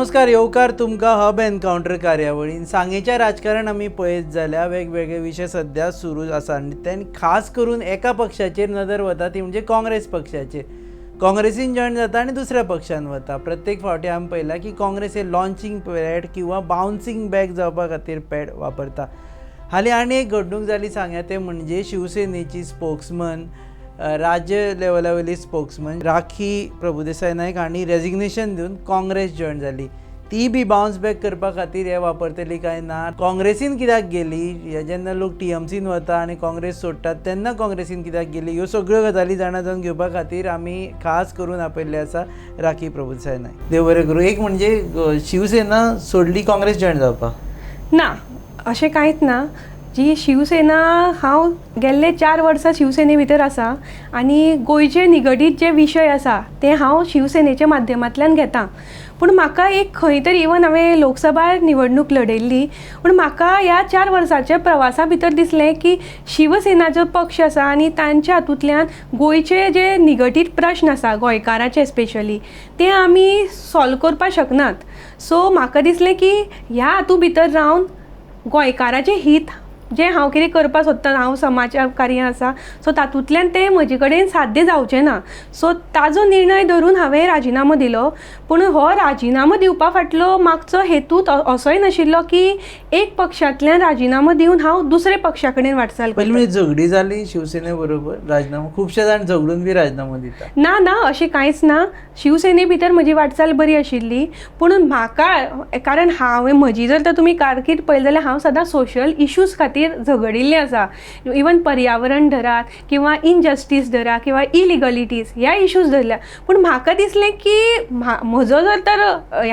नमस्कार, येवकार तुमकां हब एनकाउंटर कार्यावळीन सांगेच्या राजकारण आमी पळयत जाल्यार वेगवेगळे विशय सध्या सुरू आसा आनी तें खास करून एका पक्षाचेर नदर वता ती म्हणजे काँग्रेस पक्षाचेर. काँग्रेसीन जॉयन जाता आनी दुसऱ्या पक्षान वता. प्रत्येक फावटी आमी पळयलां की काँग्रेस हे लॉन्चिंग पॅड किंवा बाउन्सिंग बॅक जावपा खातीर पॅड वापरता. हालीं आनी एक घडणूक जाली सांगया ते म्हणजे शिवसेनेची स्पोक्समन राज्य लेवला वयली स्पोक्समन राखी प्रभुदेसाय नायक हांणी रेजिग्नेशन दिवन काँग्रेस जॉयन जाली. ती बी बाउन्स बॅक करपा खातीर हे वापरतली काय ना. काँग्रेसीन कित्याक गेली, जेन्ना लोक टीएमसीन वता आनी काँग्रेस सोडटात तेन्ना काँग्रेसीन कित्याक गेली, ह्यो सगळ्यो गजाली जाणा जावन घेवपा खातीर आमी खास करून आपयल्ले आसा राखी प्रभुदेसाय नायक. देव बरें करूं. एक म्हणजे शिवसेना सोडली काँग्रेस जॉयन जावपाक ना, अशें कांयच ना. जी शिवसेना हांव गेल्ले 4 वर्सां शिवसेने भितर आसा आनी गोंयचे निगडीत जे विशय आसा ते हांव शिवसेनेच्या माध्यमांतल्यान घेतां. पूण म्हाका एक खंय तरी इवन हांवें लोकसभा निवडणूक लडयल्ली, पूण म्हाका ह्या 4 वर्सांच्या प्रवासा भितर दिसलें की शिवसेना जो पक्ष आसा आनी तांच्या हातूंतल्यान गोंयचे जे निगडीत प्रश्न आसा गोंयकाराचे स्पेशली ते आमी सॉल्व करपाक शकनात. सो म्हाका दिसलें की ह्या हातूंत भितर रावन गोंयकाराचें हित जें हांव कितें करपाक सोदतां, हांव समाज कार्य आसा सो तातूंतल्यान तें म्हजे कडेन साध्य जावचें ना. सो ताजो निर्णय धरून हांवें राजिनामो दिलो. पूण हो राजिनामो दिवपा फाटलो मागचो हेतूत असोय नाशिल्लो की एक पक्षांतल्यान राजिनामो दिवन हांव दुसरे पक्षा कडेन वाटचाल पयलीं म्हणजे झगडी जाली शिवसेने बरोबर राजिनामो, खुबशे जाण झगडून बी राजिनामो दिता. ना ना, अशें कांयच ना. शिवसेने भितर म्हजी वाटचाल बरी आशिल्ली. पूण म्हाका कारण हांवें म्हजी जर तर तुमी कारकीर्द पळयली जाल्यार हांव सदां सोशल इश्यूज खातीर झगडिल्लें आसा. इवन पर्यावरण धरात किंवा इनजस्टीस धरा किंवा इलिगलिटीज ह्या इश्यूज धरल्या. पूण म्हाका दिसलें की म्हजो जर तर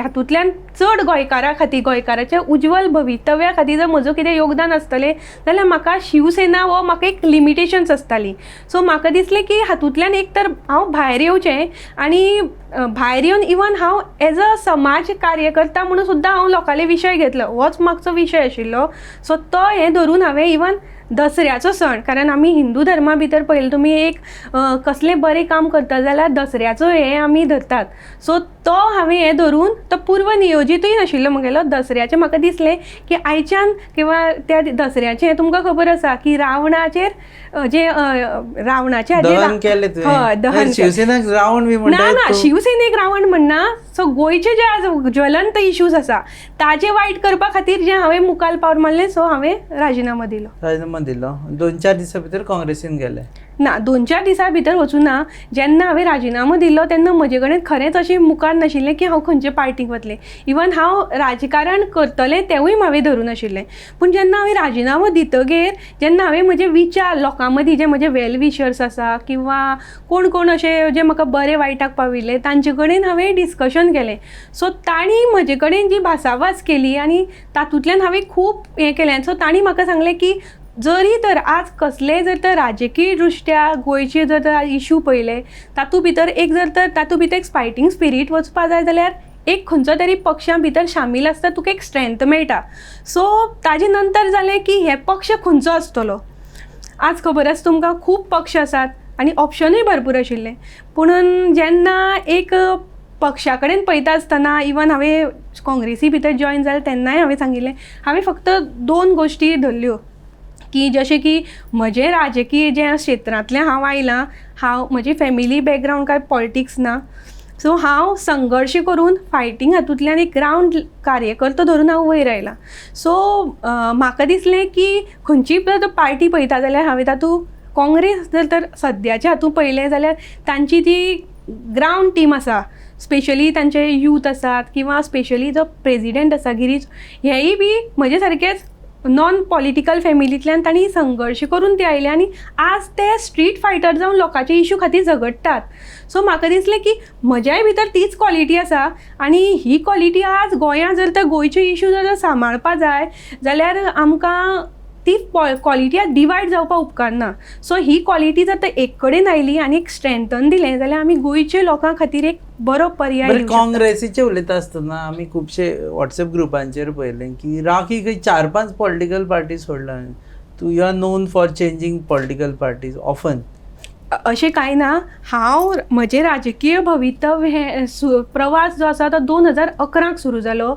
हातूंतल्यान चड गोंयकारा खातीर गोंयकाराच्या उज्वल भवितव्या खातीर जर म्हजो कितें योगदान आसतलें जाल्यार म्हाका शिवसेना हो म्हाका एक लिमिटेशन्स आसताली. सो म्हाका दिसलें की हातूंतल्यान एक तर हांव भायर येवचें आनी भायर येवन इवन हांव एज अ समाज कार्यकर्ता म्हणून सुद्दां हांव लोकांले विशय घेतलो. होच मागचो विशय आशिल्लो. सो तो हें धरून हांवें इवन दसऱ्याचो सण, कारण आमी हिंदू धर्मा भितर पळयलें तुमी एक कसलें बरें काम करता जाल्यार दसऱ्याचो हें आमी धरतात. सो तो हांवें हें धरून तो पूर्व नियोजीतूय नाशिल्लो म्हगेलो. दसऱ्याचें म्हाका दिसलें की आयच्यान किंवा त्या दसऱ्याचें तुमकां खबर आसा की रावणाचेर जे रावणाचे दहन शिवसेनेक रावण बी म्हणटा. ना, शिवसेनेक रावण म्हणना. सो गोंयचे जे आज ज्वलंत इश्यूज आसा ताजे वायट करपा खातीर जें हांवें मुखार पावल मारलें. सो हांवें राजिनामो दिलो. 2-4 दिसां भितर काँग्रेसीन गेले ना, 2-4 दिसां भितर वचूं ना. जेन्ना हांवें राजिनामो दिलो तेन्ना म्हजे कडेन खरेंच अशें मुखार नाशिल्लें की हांव खंयचे पार्टीक वतलें. इवन हांव राजकारण करतलें तेंवूय हांवें धरून नाशिल्लें. पूण जेन्ना हांवें राजिनामो दितगीर जेन्ना हांवें म्हजे विचार लोकां मदीं जे म्हजे वेल विशर्स आसा किंवा कोण कोण अशे जे म्हाका बरे वायटाक पाविल्ले तांचे कडेन हांवें डिस्कशन केलें. सो तांणी म्हजे कडेन जी भासाभास केली आनी तातूंतल्यान हांवें खूब हें केलें. सो तांणी म्हाका सांगलें की जरी तर आज कसलेय जर तर राजकीय दृश्ट्या गोंयचे जर तर इश्यू पळयले तातूंत भितर एक जर तर तातूंत भितर एक फायटींग स्पिरीट वचपा जाय जाल्यार एक खंयचो तरी पक्षा भितर शामील आसता तुका एक स्ट्रेंथ मेळटा. सो ताजे नंतर जालें की हे पक्ष खंयचो आसतलो. आज खबर आसा तुमकां खूब पक्ष आसात आनी ऑप्शनूय भरपूर आशिल्ले. पूण जेन्ना एक पक्षा कडेन पळयता आसतना इवन हांवें काँग्रेसी भितर जॉयन जालें तेन्नाय हांवें सांगिल्लें हांवें फक्त 2 गोश्टी धरल्यो की जशें की म्हजें राजकीय जें क्षेत्रांतलें हांव आयलां, हांव म्हजी फॅमिली बॅकग्रावंड काय पॉलिटिक्स ना. सो हांव संघर्श करून फायटींग हातूंतल्यान एक ग्रावंड कार्यकर्तो धरून हांव वयर आयलां. सो म्हाका दिसलें की खंयचीय जर पार्टी पळयता जाल्यार हांवें तातूंत काँग्रेस जर तर सद्याच्या हातूंत पळयलें जाल्यार तांची ती ग्रावंड टीम आसा, स्पेशली तांचे यूथ आसात किंवा स्पेशली जो प्रेजिडेंट आसा गिरीश, हेय बी म्हजे सारकेच नॉन पॉलिटिकल फॅमिलींतल्यान तांणी संघर्श करून ते आयले आनी आज ते स्ट्रीट फायटर जावन लोकांचे इश्यू खातीर झगडटात. सो म्हाका दिसलें की म्हज्याय भितर तीच क्वॉलिटी आसा आनी ही क्वॉलिटी आज गोंयांत जर तर गोंयचे इश्यू जर सांबाळपा जाय जाल्यार आमकां ती क्वॉलिटी डिवायड जावपाक उपकारना. सो ही क्वॉलिटी जर तर एक कडेन आयली आनी एक स्ट्रेंथन दिलें जाल्यार आमी गोंयच्या लोकां खातीर एक बरो पर्याय. काँग्रेसीचे उलयता आसतना आमी खुबशे व्हॉट्सएप ग्रुपांचेर पळयलें की राखी 4-5 पॉलिटिकल पार्टी सोडला. You are known for changing political parties often. अशें कांय ना. हांव म्हजें राजकीय भवितव्य हें प्रवास जो आसा तो 2011 सुरू जालो.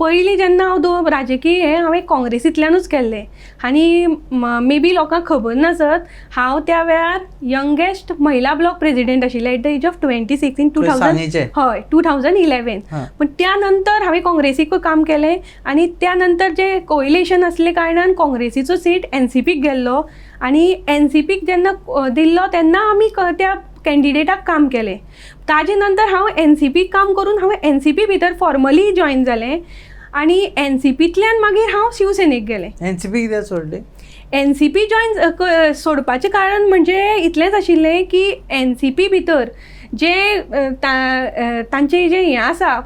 पयलीं जेन्ना हांव राजकीय हांवें काँग्रेसींतल्यानूच केल्लें आनी मे बी लोकांक खबर नासत, हांव त्या वेळार यंगेस्ट महिला ब्लॉक प्रेसिडेंट आशिल्लें at the age of 26 in 2000. हय 2011. पण त्या नंतर हांवें काँग्रेसीक काम केलें आनी त्या नंतर जे कोएलिशन आसले कारणान काँग्रेसीचो सीट NCPक गेल्लो आनी NCPक जेन्ना दिल्लो तेन्ना आमी त्या कॅन्डिडेटाक काम केलें. ताजे नंतर हांव NCPक काम करून हांवें NCP भितर फॉर्मली जॉयन जालें आनी NCPंतल्यान मागीर हांव शिवसेनेक गेलें. NCP कित्याक सोडलें? NCP जॉयन सोडपाचें कारण म्हणजे इतलेंच आशिल्लें की NCP भितर जे तांचें जें हें आसा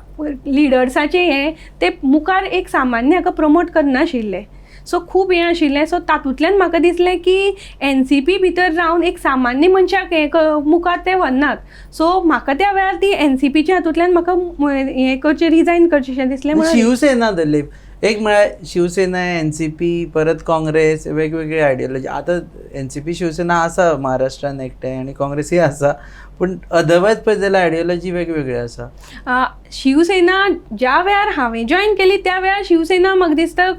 लिडर्साचें हें ते मुखार एक सामान्य हाका प्रमोट करनाशिल्ले. सो खूब हें आशिल्लें. सो तातूंतल्यान म्हाका दिसलें की NCP भितर रावन एक सामान्य मनशाक मुखार ते व्हरनात. सो म्हाका त्या वेळार ती NCPच्या हातूंतल्यान म्हाका हें करचें रिजायन करचें दिसलें. शिवसेना दिलीप एक म्हळ्यार शिवसेना NCP परत काँग्रेस वेगवेगळी आयडियोलॉजी. आतां NCP शिवसेना आसा महाराष्ट्रान एकठांय आनी काँग्रेसीय आसा, पूण अदरवायज पळयत जाल्यार आयडियोलॉजी वेगवेगळी आसा. शिवसेना ज्या वेळार हांवें जॉयन केली त्या वेळार शिवसेना म्हाका दिसता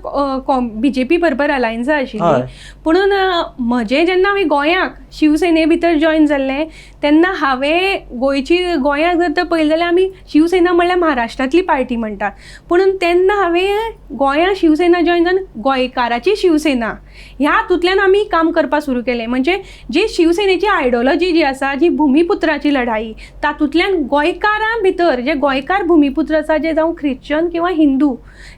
BJP बरोबर अलायन्स आशिल्ली. पुणून म्हजें जेन्ना हांवें गोंयाक शिवसेने भितर जॉयन जाल्लें तेन्ना हांवें गोंयाक जर तर पळयलें जाल्यार आमी शिवसेना म्हणल्यार महाराष्ट्रांतली पार्टी म्हणटात. पुणून तेन्ना हांवें गोंया शिवसेना जॉयन जावन गोंयकाराची शिवसेना ह्या हातूंतल्यान आमी काम करपाक सुरू केलें. म्हणजे जी शिवसेनेची आयडियोलॉजी जी आसा, जी भुमिपुत्राची लढाई, तातूंतल्यान गोंयकारां भितर जे गोंयकार भुमिपुत्र आसा, जे जावं ख्रिश्चन किंवा हिंदू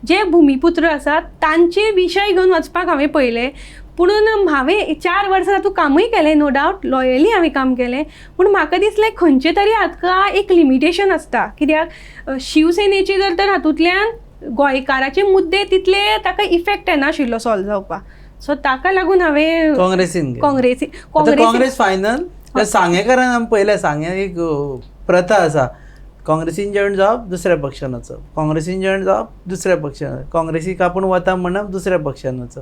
जे भुमिपुत्र आसात तांचे विशय घेवन वचपाक हांवें पळयलें. पुणून हांवें 4 वर्सां तातूंत कामूय केलें, नो डावट लॉयली हांवें काम केलें. पूण म्हाका दिसलें खंयचे तरी हाका एक लिमिटेशन आसता. कित्याक शिवसेनेची जर तर हातूंतल्यान गोंयकाराचे मुद्दे तितले ताका इफेक्ट येनाशिल्लो सॉल्व जावपाक. सो ताका लागून हांवें काँग्रेस फायनल. सांगेकारान आमी पळयलें, सांगे एक प्रथा आसा, काँग्रेसीन जॉयन जावप दुसऱ्या पक्षान वचप, काँग्रेसीन जॉयन जावप दुसऱ्या पक्षान, काँग्रेसीक आपूण वता म्हणप दुसऱ्या पक्षान वचप.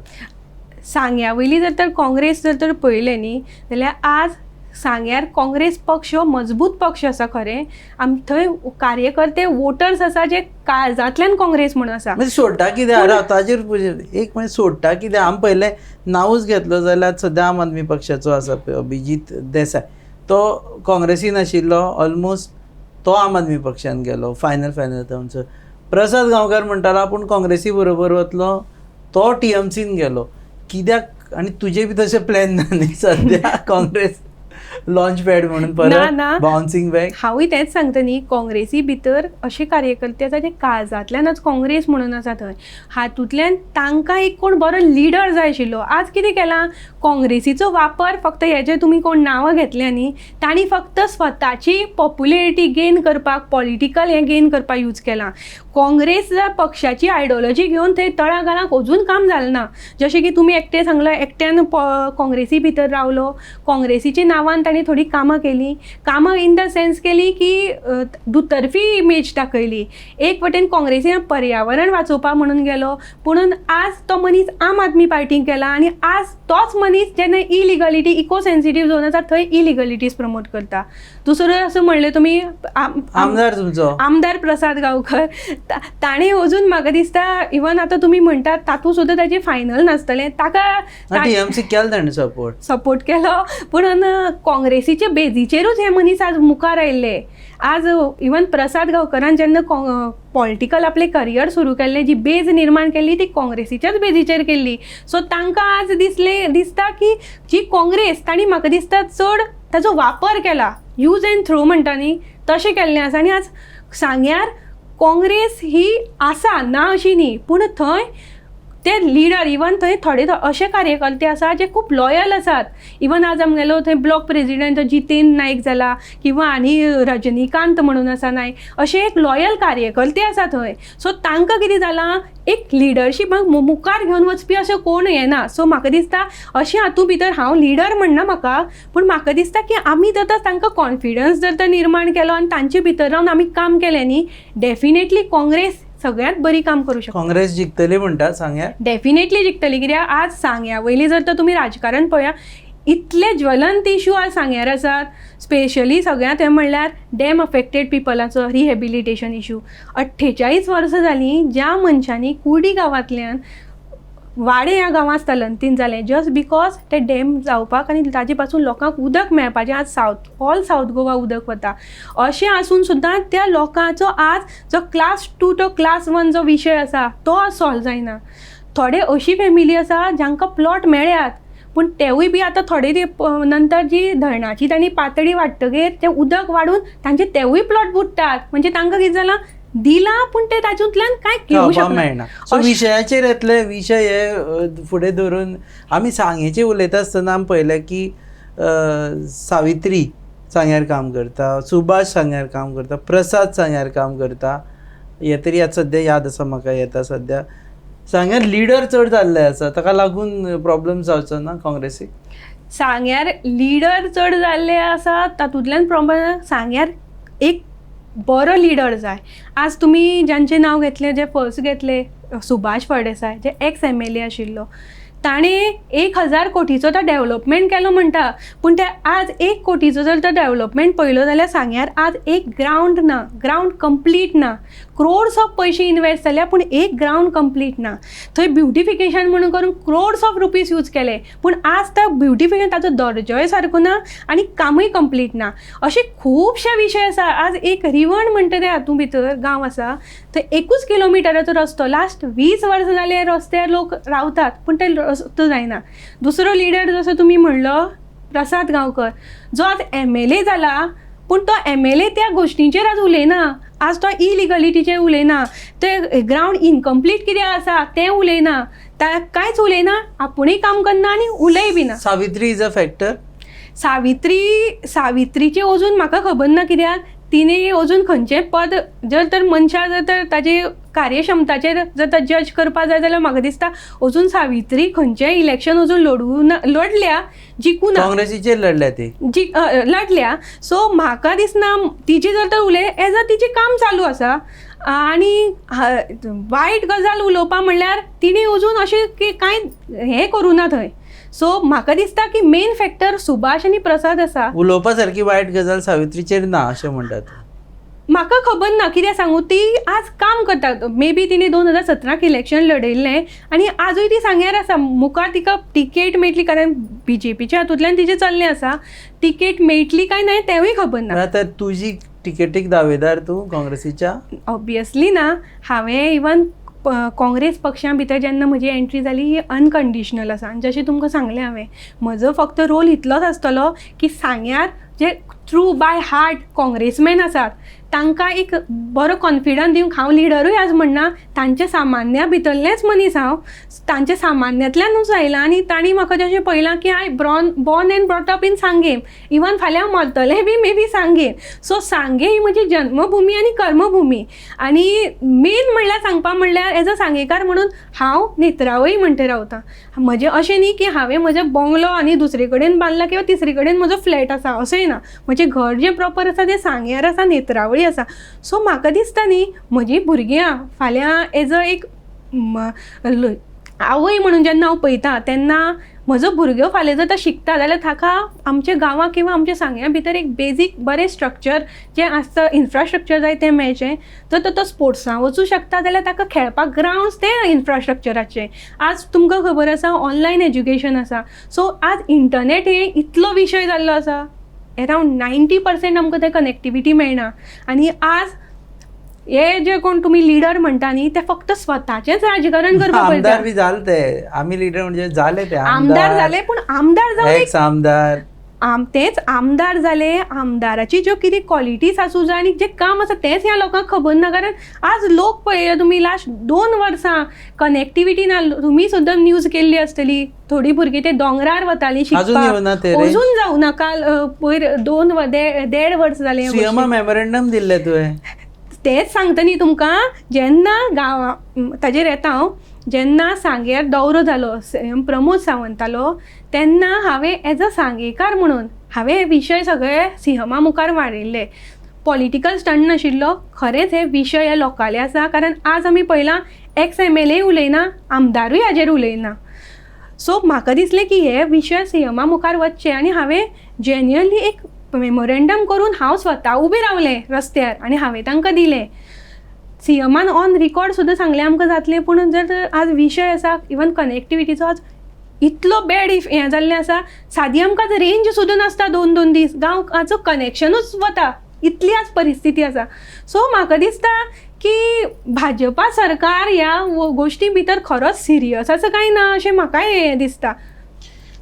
सांग्या वयली जर तर काँग्रेस जर तर पळयलें न्ही जाल्यार आज सांग्यार काँग्रेस पक्ष मजबूत पक्ष आसा खरें. थंय कार्यकर्ते वोटर्स आसा जे काळजांतल्यान काँग्रेस म्हणून आसा. म्हणजे सोडटा कितें ताजेर एक म्हणजे सोडटा कितें आमी पयलें नांवूच घेतलो जाल्यार सद्या आम आदमी पक्षाचो आसा अभिजीत देसाय, तो काँग्रेसीन आशिल्लो ऑलमोस्ट, तो आम आदमी पक्षान गेलो फायनल तांचो. प्रसाद गांवकार म्हणटालो आपूण काँग्रेसी बरोबर वतलो, तो TMCन गेलो. कित्याक? आनी तुजे बी तशें प्लॅन ना न्ही सद्या काँग्रेस लॉन्च पॅड म्हणून परत बाउन्सिंग बॅक? हांवूय तेंच सांगता न्ही, काँग्रेसी भितर अशे कार्यकर्ते आसा जे काळजांतल्यानच काँग्रेस म्हणून आसा थंय. हातूंतल्यान तांकां एक कोण बरो लिडर जाय आशिल्लो. आज कितें केलां, काँग्रेसीचो वापर फक्त हे जे तुमी कोण नांवां घेतल्या न्ही, तांणी फक्त स्वताची पॉप्युलॅरिटी गेन करपाक, पॉलिटिकल हें गेन करपाक यूज केलां. काँग्रेस पक्षाची आयडियोलॉजी घेवन थंय तळागाळाक अजून काम जालें ना. जशें की तुमी एकटें सांगलां, एकट्यान काँग्रेसी भितर रावलो, काँग्रेसीच्या नांवान ताणें थोडी कामां केलीं. कामां इन द सेन्स केली की दुतर्फी इमेज दाखयली. एक वटेन काँग्रेसीन पर्यावरण वाचोवपा म्हणून गेलो, पुणून आज तो मनीस आम आदमी पार्टीक गेला आनी आज तोच मनीस जेन्ना इलिगलिटी, इको सेन्सिटीव झोन आसा थंय इलिगलिटीज प्रमोट करता. दुसरो असो म्हणलें तुमी आमदार प्रसाद गांवकर, ताणें अजून म्हाका दिसता इवन आतां तुमी म्हणटात तातूंत सुद्दां ताचें फायनल नासतलें. ताका TMC केलो ताणें सपोर्ट केलो, पुणून काँग्रेसीच्या बेजीचेरूच हे मनीस आज मुखार आयिल्ले. आज इवन प्रसाद गांवकरान जेन्ना पॉलिटिकल आपलें करियर सुरू केल्लें, जी बेज निर्माण केल्ली ती काँग्रेसीच्याच बेजीचेर केल्ली. सो तांकां आज दिसता की जी काँग्रेस तांणी म्हाका दिसता चड ताचो वापर केला, यूज एंड थ्रो म्हणटा न्ही तशें केल्लें आसा. आनी आज सांग्यार काँग्रेस ही आसा ना अशी न्ही, पूण थंय ते लिडर इवन थंय थोडे अशे कार्यकर्ते आसा जे खूब लॉयल आसात. इवन आज आमगेलो थंय ब्लॉक प्रेसिडेंट जितेंद्र नायक जाला किंवा आनी रजनीकांत म्हणून आसा नायक, अशे एक लॉयल कार्यकर्ते आसा थंय. सो तांकां कितें जालां, एक लिडरशीप मुखार घेवन वचपी अशें कोण येना. सो म्हाका दिसता अशें हातूंत भितर हांव लिडर म्हणना म्हाका, पूण म्हाका दिसता की आमी जर तांकां कॉन्फिडन्स जर तर निर्माण केलो आनी तांचे भितर रावन आमी काम केलें न्ही, डेफिनेटली काँग्रेस सगळ्यात बरी काम करू शकता. काँग्रेस जिखतली म्हणटा सांग्या? डेफिनेटली जिखतली. कित्याक आज सांग्या वयली जर तर तुमी राजकारण पळया, इतले ज्वलंत इश्यू आज सांग्यार आसात. स्पेशली सगळ्यांत हें म्हणल्यार डॅम अफेक्टेड पिपलाचो रिहेबिलिटेशन इश्यू. 48 वर्सां जालीं ज्या मनशांनी कुर्डी गांवांतल्यान वाडे ह्या गांवांत स्थलांतरीत जालें जस्ट बिकॉज ते डॅम जावपाक आनी ताजे पासून लोकांक उदक मेळपाचें. आज सावथ गोवा उदक वता. अशें आसून सुद्दां त्या लोकांचो आज जो क्लास 2 तो क्लास 1 जो विशय आसा तो आज सॉल्व जायना. थोडे अशी फॅमिली आसा जांकां प्लॉट मेळ्ळ्यात पूण तेवूय बी आतां थोडे नंतर जी धरणाची तांणी पातळी वाडटकीर तें उदक वाडून तांचे तेवूय प्लॉट बुडटात. म्हणजे तांकां कितें जालां दिलां पूण ते तातूंतल्यान कांय घेवंक मेळना. सो विशयाचेर येतले विशय हे फुडें धरून आमी सांगेचें उलयता आसतना आमी पळयलें की सावित्री सांग्यार काम करता, सुभाष सांग्यार काम करता, प्रसाद सांग्यार काम करता. हे तरी आतां सद्या याद आसा म्हाका येता सद्या. सांग्यार लिडर चड जाल्ले आसा ताका लागून प्रॉब्लेम जावचो ना काँग्रेसीक. सांग्यार लिडर चड जाल्ले आसा तातूंतल्यान प्रॉब्लेम. सांग्यार एक बरो लिडर जाय. आज तुमी ज्यांचें नांव घेतलें जे फर्स्ट घेतले सुभाष फळदेसाय जे एक्स MLA आशिल्लो ताणें 1000 कोटीचो तो डेव्हलपमेंट केलो म्हणटा. पूण ते आज 1 कोटीचो जर तो डेव्हलपमेंट पळयलो जाल्यार सांग्यार आज एक ग्रावंड ना, ग्रावंड कंप्लीट ना. क्रोड्स ऑफ पयशे इन्वेस्ट जाल्या पूण एक ग्रावंड कंप्लीट ना. थंय ब्युटिफिकेशन म्हणून करून क्रोड्स ऑफ रुपीज यूज केले पूण आज त्या ब्युटिफिकेशन ताचो दर्जोय सारको ना आनी कामूय कंप्लीट ना. अशे खुबशे विशय आसा. आज एक रिवण म्हणटा ते हातूंत भितर गांव आसा थंय 1 किलोमिटराचो रस्तो लास्ट 20 वर्सां जाले रस्त्यार लोक रावतात पूण ते रस्तो जायना. दुसरो लिडर जसो तुमी म्हणलो प्रसाद गांवकर जो आज MLA जाला पूण तो MLA त्या गोश्टींचेर आज उलयना. आज तो इलिगलिटीचेर उलयना, ते ग्रावंड इनकम्प्लीट कितें आसा तें उलयना, कांयच उलयना, आपुणूय काम करना आनी उलय बी ना. Savitri is a factor. सावित्रीचें अजून म्हाका खबर ना कित्याक तिने अजून खंयचें पद जर तर मनशा जर तर ताजे कार्यक्षमताचेर जर तर जज करपा जाय जाल्यार म्हाका दिसता अजून सावित्री खंयचें इलेक्शन अजून लढल्या जिखूना. काँग्रेसीचेर लढल्या ती लढल्या. सो म्हाका दिसना तिची जर तर एज अ तिचें काम चालू आसा. आनी वायट गजाल उलोवपा म्हणल्यार तिणे अजून अशें की कांय हें करूं ना थंय. सो म्हाका दिसता की मेन फॅक्टर सुभाष आनी प्रसाद आसा. उलोवपा सारकी वायट गजाल सावित्रीचेर ना अशें म्हणटात. म्हाका खबर ना कित्याक सांगू ती आज काम करता. मे बी तिने 2017 इलेक्शन लढयल्लें आनी आजूय ती सांग्यार आसा. मुखार तिका टिकेट मेळटली कारण BJPच्या हातूंतल्यान तिचें चल्लें आसा. टिकेट मेळटली काय ना तेंवूय खबर ना. आतां तुजी टिकेटीक दावेदार तूं काँग्रेसीच्या? ऑब्वियसली ना. हांवें इवन काँग्रेस पक्षा भितर जेन्ना म्हजी एंट्री जाली ही अनकंडिशनल आसा. आनी जशें तुमकां सांगलें हांवें म्हजो फक्त रोल इतलोच आसतलो की सांग्यार जे ट्रू बाय हार्ट काँग्रेसमॅन आसात तांकां एक बरो कॉन्फिडन्स दिवंक हांव लिडरूय आज म्हणना. तांचे सामान्या भितरलेंच मनीस हांव. तांचे सामान्यांतल्यानूच आयलां आनी तांणी म्हाका जशें पळयलां की I born and brought up in Sanguem. Even फाल्यां मरतलें बी मे बी सांगेम. सो सांगे ही म्हजी जन्मभुमी आनी कर्मभुमी. आनी मेन म्हणल्यार सांगपा म्हणल्यार एज अ सांगेकार म्हणून हांव नेत्रावळी म्हणटा रावतां. म्हजें अशें न्ही की हांवें म्हजें बंगलो आनी दुसरे कडेन बांदला किंवां तिसरे कडेन म्हजो फ्लॅट आसा अशेंय ना. म्हजें घर जें प्रॉपर आसा तें सांग्यार आसा, नेत्रावळी आसा. सो म्हाका दिसता न्ही म्हजीं भुरग्यां फाल्यां एज अ एक आवय म्हणून जेन्ना हांव पळयतां तेन्ना म्हजो भुरगो फाल्यां जर तो शिकता जाल्यार ताका आमच्या गांवांत किंवां आमच्या सांग्या भितर एक बेजीक बरें स्ट्रक्चर जें आसता इन्फ्रास्ट्रक्चर जाय तें मेळचें. जर तो स्पोर्ट्सां वचूं शकता जाल्यार ताका खेळपाक ग्रावंड्स ते इन्फ्रास्ट्रक्चराचे. आज तुमकां खबर आसा ऑनलायन एज्युकेशन आसा. सो आज इंटरनेट हे इतलो विशय जाल्लो आसा. अरावंड 90% आमकां ते कनेक्टिविटी मेळना. आनी आज हे जे कोण तुमी लिडर म्हणटा न्ही ते फक्त स्वताचेंच राजकारण करपाक आमदार बी जाले ते. आमी लिडर म्हणजे जाले ते आमदार जाले पूण आमदार जावन आमदार तेच आमदार जाले. आमदाराची ज्यो कितें क्वॉलिटीज आसूं जाय आनी जें काम आसा तेंच ह्या लोकांक खबर ना. कारण आज लोक पळयल्या तुमी लास्ट 2 वर्सां कनेक्टिविटी ना. तुमी सुद्दां न्यूज केल्ली आसतली थोडी भुरगीं ते दोंगरार वतालीं शिकपाक. अजून जावं ना. काल पयर 1.5 वर्स जालें. सीएमा मेमोरेंडम दिल्ले तुवें. तेच सांगता न्ही तुमकां. जेन्ना गांवां ताजेर येता हांव. जेन्ना सांग्यार दौरो जालो प्रमोद सावंतालो तेन्ना हांवें एज अ सांगेकार म्हणून हांवें विशय सगळे सीएमा मुखार वाडयल्ले. पॉलिटिकल स्टंट नाशिल्लो. खरेंच हे विशय हे लोकाले आसा. कारण आज आमी पळयलां एक्स MLA उलयना, आमदारूय हाजेर उलयना. सो म्हाका दिसलें की हे विशय सीएमा मुखार वचचे आनी हांवें जेन्युअनली एक मेमोरेंडम करून हांव स्वता उबें रावलें रस्त्यार आनी हांवें तांकां दिलें. सीएमान ऑन रिकॉर्ड सुद्दां सांगलें आमकां जातलें, पूण जर आज विशय आसा इवन कनेक्टिविटीचो आज इतलो बॅड हें जाल्लें आसा, सादी आमकां आतां रेंज सुद्दां नासता 2-2 दीस, गांवाचो कनेक्शनूच वता, इतली आज परिस्थिती आसा. सो म्हाका दिसता की भाजपा सरकार ह्या गोश्टी भितर खरोच सिरियस आसा काय ना अशें म्हाकाय हें दिसता.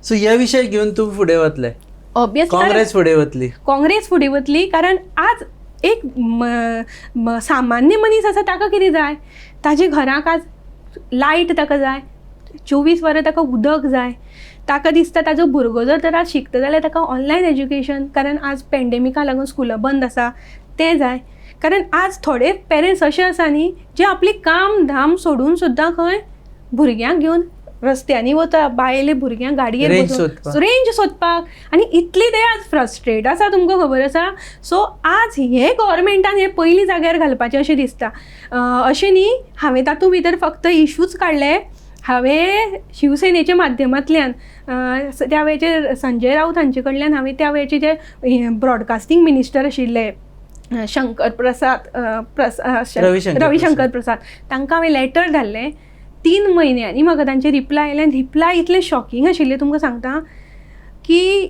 सो ह्या विशय घेवन तूं फुडें वतलें? ऑब्वियसली काँग्रेस फुडें वतली? काँग्रेस फुडें वतली, कारण आज एक सामान्य मनीस आसा ताका कितें जाय, ताजे घराक आज लायट ताका जाय, 24 वरां ताका उदक जाय, ताका दिसता ताजो भुरगो जर तर आज शिकता जाल्यार ताका ऑनलायन एज्युकेशन, कारण आज पॅन्डेमिका लागून स्कुलां बंद आसा तें जाय. कारण आज थोडे पेरंट्स अशे आसा न्ही जे आपली काम धाम सोडून सुद्दां खंय भुरग्यांक घेवन रस्त्यांनी वता, बायले भुरग्यांक गाडयेर रेंज सोदपाक, आनी इतली ते आज फ्रस्ट्रेट आसा, तुमकां खबर आसा. सो आज हे गव्हर्मेंटान हे पयलीं जाग्यार घालपाचें अशें दिसता. अशें न्ही, हांवें तातूंत भितर फक्त इश्यूज काडले. हांवें शिवसेनेच्या माध्यमांतल्यान त्या वेळेचेर संजय राऊत हांचे कडल्यान हांवें त्या वेळेचे जे ब्रॉडकास्टींग मिनिस्टर आशिल्ले रविशंकर प्रसाद, तांकां हांवें लेटर धाडलें. 3 म्हयन्यांनी म्हाका तांचे रिप्लाय आयले. रिप्लाय इतलें शॉकिंग आशिल्लें, तुमकां सांगता की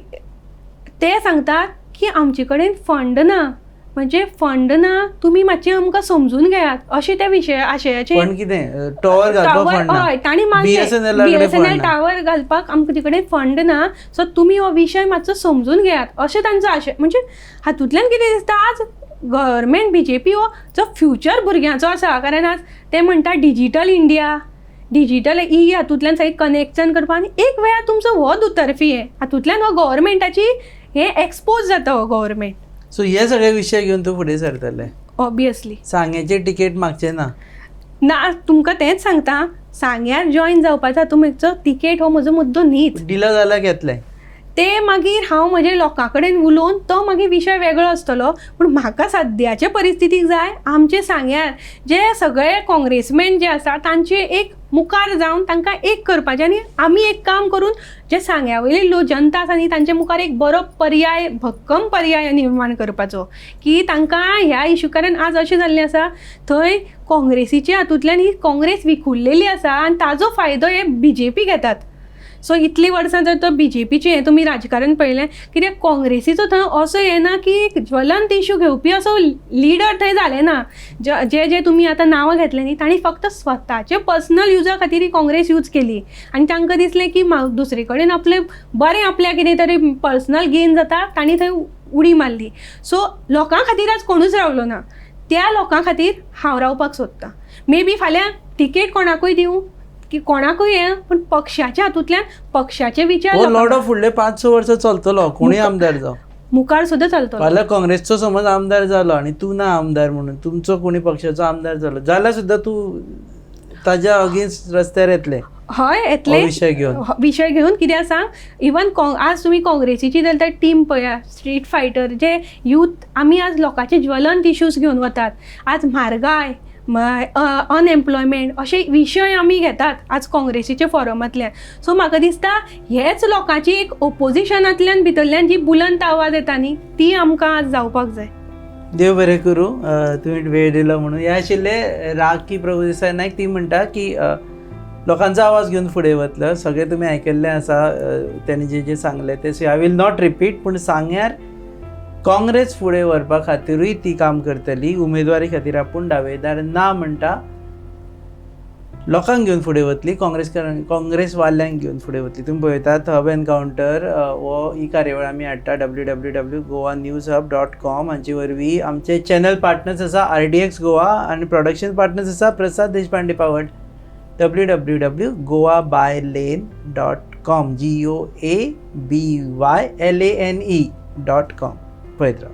ते सांगतात की आमचे कडेन फंड ना, म्हणजे फंड ना, तुमी मातशें आमकां समजून घेयात अशें त्या आशयाचें. पण कितें टॉवर घालपाक फंड ना? हय, तांणी मागलें BSNL टावर घालपाक आमचे कडेन फंड ना, सो तुमी हो विशय मातसो समजून घेयात अशें तांचो आशय. म्हणजे हातूंतल्यान कितें दिसता, आज गव्हर्मेंट BJP हो जो फ्युचर भुरग्यांचो आसा, कारण आज ते म्हणटा डिजिटल इंडिया, डिजिटल हातूंतल्यान सगळें कनेक्शन करपाक, आनी एक वेळार तुमचो हो दुतर्फी हे हातूंतल्यान हो गव्हर्मेंटाची हे एक्सपोज जाता हो गव्हर्मेंट. सो हे सगळे विशय घेवन तूं फुडें सरतलें? ऑब्वियसली. सांग्याचें तिकेट मागचें ना? ना, तुमकां तेंच सांगता, सांग्यार जॉयन जावपाचो तुमचो तिकेट हो म्हजो मुद्दो न्हीच. दिलो जाल्यार घेतलें ते मागीर हांव म्हज्या लोकां कडेन उलोवन तो मागीर विशय वेगळो आसतलो. पूण म्हाका सद्याचे परिस्थितीक जाय आमचे सांग्यार जे सगळे काँग्रेसमॅन जे आसा तांचे एक मुखार जावन तांकां एक करपाचें, आनी आमी एक काम करून जे सांग्या वयली जनता आसा न्ही तांचे मुखार एक बरो पर्याय, भक्कम पर्याय निर्माण करपाचो, की तांकां ह्या इशू. कारण आज अशें जाल्लें आसा, थंय काँग्रेसीच्या हातूंतल्यान ही काँग्रेस विखुरलेली आसा आनी ताजो फायदो हे BJP घेतात. सो इतलीं वर्सां जर तो BJPचें हें तुमी राजकारण पळयलें, कित्याक काँग्रेसीचो थंय असो हें ना की एक ज्वलंत इशू घेवपी असो लिडर थंय जालें ना. जे तुमी आतां नांवां घेतलें न्ही तांणी फक्त स्वताचे पर्सनल युजा खातीर ही काँग्रेस यूज केली, आनी तांकां दिसलें की दुसरे कडेन आपलें बरें आपल्याक कितें तरी पर्सनल गेन जाता, तांणी थंय उडी मारली. सो लोकां खातीर आज कोणूच रावलो ना. त्या लोकां खातीर हांव रावपाक सोदतां. मे बी फाल्यां तिकेट कोणाकूय दिवं की कोणाकूय हें, पूण पक्षाच्या हातूंतल्यान पक्षाचे विचार लॉडो फुडले 5-6 वर्सां चलतलो, कोणूय आमदार जावं, मुखार सुद्दां चलतलो. फाल्यां काँग्रेसचो समज आमदार जालो आनी तूं ना आमदार म्हणून, तुमचो कोणी पक्षाचो आमदार जालो जाल्यार सुद्दां तूं ताज्या अगेन्स्ट रस्त्यार येतले? हय, येतले. विशय घेवन कित्याक सांग, इवन आज तुमी काँग्रेसीची जाल्यार टीम पळया, स्ट्रीट फायटर जे यूथ, आमी आज लोकांचे ज्वलंत इश्यूज घेवन वतात. आज म्हारगाय, अनएम्प्लॉयमेंट अशे विशय आमी घेतात आज काँग्रेसीच्या फॉरमांतल्यान. सो म्हाका दिसता हेच लोकांची एक ओपोजिशनांतल्यान भितरल्यान जी बुलंद आवाज येता न्ही ती आमकां आज जावपाक जाय. देव बरें करूं, तुवें वेळ दिलो म्हणून. हे आशिल्ले राखी प्रभुदेसाय नायक. ती म्हणटा की लोकांचो आवाज घेवन फुडें वतलो. सगळें तुमी आयकल्लें आसा, तेणी जे सांगलें तें आय वील नॉट रिपीट. पूण सांग्यार काँग्रेस फुडें व्हरपा खातीरूय ती काम करतली. उमेदवारी खातीर आपूण दावेदार ना म्हणटा. लोकांक घेवन फुडें वतली, काँग्रेस वाल्यांक घेवन फुडें वतली. तुमी पळयतात हब एनकावंटर हो ही कार्यावळ आमी हाडटा www.goanewshub.com. हांचे वरवीं आमचे चॅनल पार्टनर्स आसा RDX गोवा आनी प्रोडक्शन पार्टनर्स आसा प्रसाद देशपांडे पावड. www.goabyLane.com GOABYLANE.com. पळयत राव.